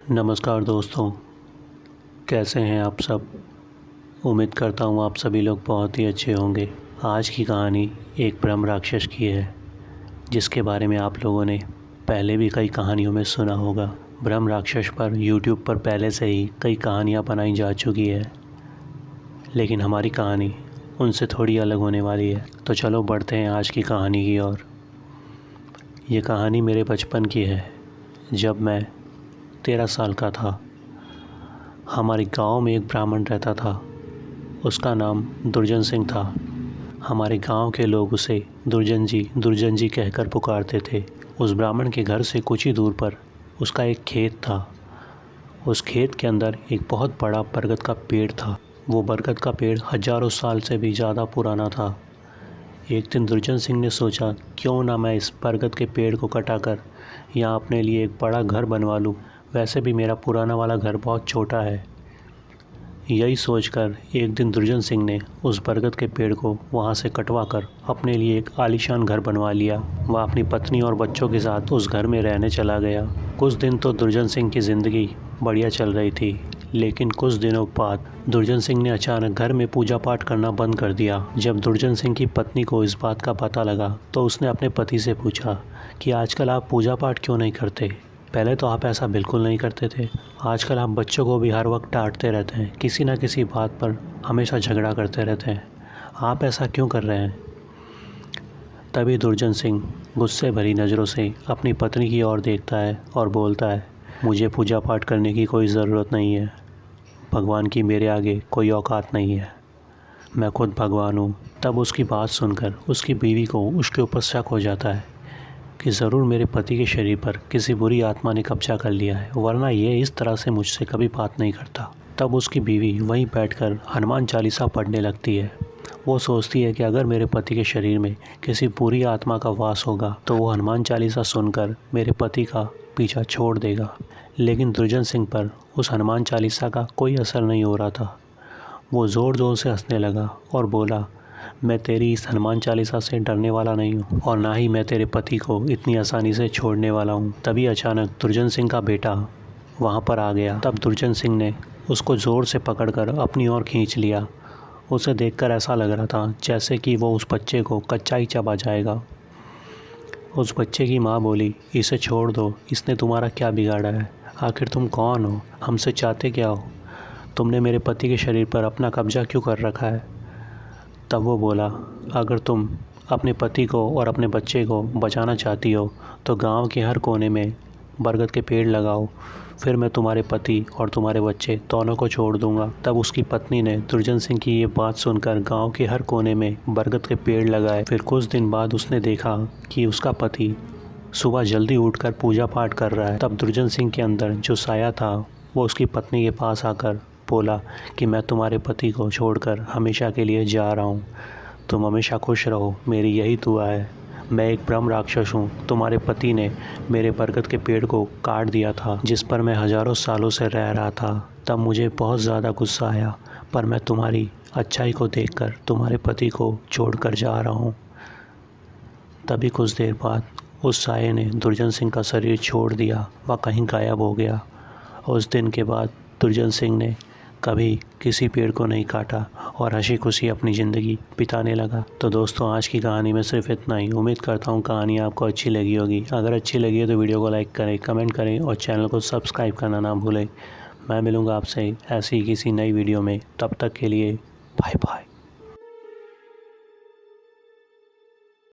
नमस्कार दोस्तों, कैसे हैं आप सब। उम्मीद करता हूँ आप सभी लोग बहुत ही अच्छे होंगे। आज की कहानी एक ब्रह्म राक्षस की है, जिसके बारे में आप लोगों ने पहले भी कई कहानियों में सुना होगा। ब्रह्म राक्षस पर यूट्यूब पर पहले से ही कई कहानियाँ बनाई जा चुकी है, लेकिन हमारी कहानी उनसे थोड़ी अलग होने वाली है। तो चलो बढ़ते हैं आज की कहानी की ओर। ये कहानी मेरे बचपन की है, जब मैं 13 साल का था। हमारे गांव में एक ब्राह्मण रहता था, उसका नाम दुर्जन सिंह था। हमारे गांव के लोग उसे दुर्जन जी कहकर पुकारते थे। उस ब्राह्मण के घर से कुछ ही दूर पर उसका एक खेत था। उस खेत के अंदर एक बहुत बड़ा बरगद का पेड़ था। वो बरगद का पेड़ हजारों साल से भी ज़्यादा पुराना था। एक दिन दुर्जन सिंह ने सोचा, क्यों ना मैं इस बरगद के पेड़ को कटाकर यहाँ अपने लिए एक बड़ा घर बनवा लूँ। वैसे भी मेरा पुराना वाला घर बहुत छोटा है। यही सोचकर एक दिन दुर्जन सिंह ने उस बरगद के पेड़ को वहाँ से कटवा कर अपने लिए एक आलीशान घर बनवा लिया। वह अपनी पत्नी और बच्चों के साथ उस घर में रहने चला गया। कुछ दिन तो दुर्जन सिंह की ज़िंदगी बढ़िया चल रही थी, लेकिन कुछ दिनों बाद दुर्जन सिंह ने अचानक घर में पूजा पाठ करना बंद कर दिया। जब दुर्जन सिंह की पत्नी को इस बात का पता लगा तो उसने अपने पति से पूछा कि आजकल आप पूजा पाठ क्यों नहीं करते। पहले तो आप ऐसा बिल्कुल नहीं करते थे। आजकल आप बच्चों को भी हर वक्त डांटते रहते हैं, किसी ना किसी बात पर हमेशा झगड़ा करते रहते हैं। आप ऐसा क्यों कर रहे हैं। तभी दुर्जन सिंह गुस्से भरी नज़रों से अपनी पत्नी की ओर देखता है और बोलता है, मुझे पूजा पाठ करने की कोई ज़रूरत नहीं है। भगवान की मेरे आगे कोई औकात नहीं है, मैं खुद भगवान हूँ। तब उसकी बात सुनकर उसकी बीवी को उसके ऊपर शक हो जाता है कि ज़रूर मेरे पति के शरीर पर किसी बुरी आत्मा ने कब्जा कर लिया है, वरना ये इस तरह से मुझसे कभी बात नहीं करता। तब उसकी बीवी वहीं बैठकर हनुमान चालीसा पढ़ने लगती है। वो सोचती है कि अगर मेरे पति के शरीर में किसी बुरी आत्मा का वास होगा तो वो हनुमान चालीसा सुनकर मेरे पति का पीछा छोड़ देगा। लेकिन दुर्जन सिंह पर उस हनुमान चालीसा का कोई असर नहीं हो रहा था। वो ज़ोर ज़ोर से हंसने लगा और बोला, मैं तेरी इस हनुमान चालीसा से डरने वाला नहीं हूँ, और ना ही मैं तेरे पति को इतनी आसानी से छोड़ने वाला हूँ। तभी अचानक दुर्जन सिंह का बेटा वहाँ पर आ गया। तब दुर्जन सिंह ने उसको ज़ोर से पकड़कर अपनी ओर खींच लिया। उसे देखकर ऐसा लग रहा था जैसे कि वो उस बच्चे को कच्चा ही चबा जाएगा। उस बच्चे की माँ बोली, इसे छोड़ दो, इसने तुम्हारा क्या बिगाड़ा है। आखिर तुम कौन हो, हमसे चाहते क्या हो, तुमने मेरे पति के शरीर पर अपना कब्जा क्यों कर रखा है। तब वो बोला, अगर तुम अपने पति को और अपने बच्चे को बचाना चाहती हो तो गांव के हर कोने में बरगद के पेड़ लगाओ, फिर मैं तुम्हारे पति और तुम्हारे बच्चे दोनों को छोड़ दूंगा। तब उसकी पत्नी ने दुर्जन सिंह की ये बात सुनकर गांव के हर कोने में बरगद के पेड़ लगाए। फिर कुछ दिन बाद उसने देखा कि उसका पति सुबह जल्दी उठकर पूजा पाठ कर रहा है। तब दुर्जन सिंह के अंदर जो साया था वो उसकी पत्नी के पास आकर बोला कि मैं तुम्हारे पति को छोड़कर हमेशा के लिए जा रहा हूँ, तुम हमेशा खुश रहो, मेरी यही दुआ है। मैं एक ब्रह्म राक्षस हूँ। तुम्हारे पति ने मेरे बरगद के पेड़ को काट दिया था, जिस पर मैं हज़ारों सालों से रह रहा था। तब मुझे बहुत ज़्यादा गुस्सा आया, पर मैं तुम्हारी अच्छाई को देखकर तुम्हारे पति को छोड़कर जा रहा हूँ। तभी कुछ देर बाद उस साये ने दुर्जन सिंह का शरीर छोड़ दिया, वह कहीं गायब हो गया। उस दिन के बाद दुर्जन सिंह ने कभी किसी पेड़ को नहीं काटा और हंसी खुशी अपनी ज़िंदगी बिताने लगा। तो दोस्तों, आज की कहानी में सिर्फ इतना ही। उम्मीद करता हूँ कहानी आपको अच्छी लगी होगी। अगर अच्छी लगी है तो वीडियो को लाइक करें, कमेंट करें और चैनल को सब्सक्राइब करना ना भूलें। मैं मिलूँगा आपसे ऐसी किसी नई वीडियो में, तब तक के लिए बाय बाय।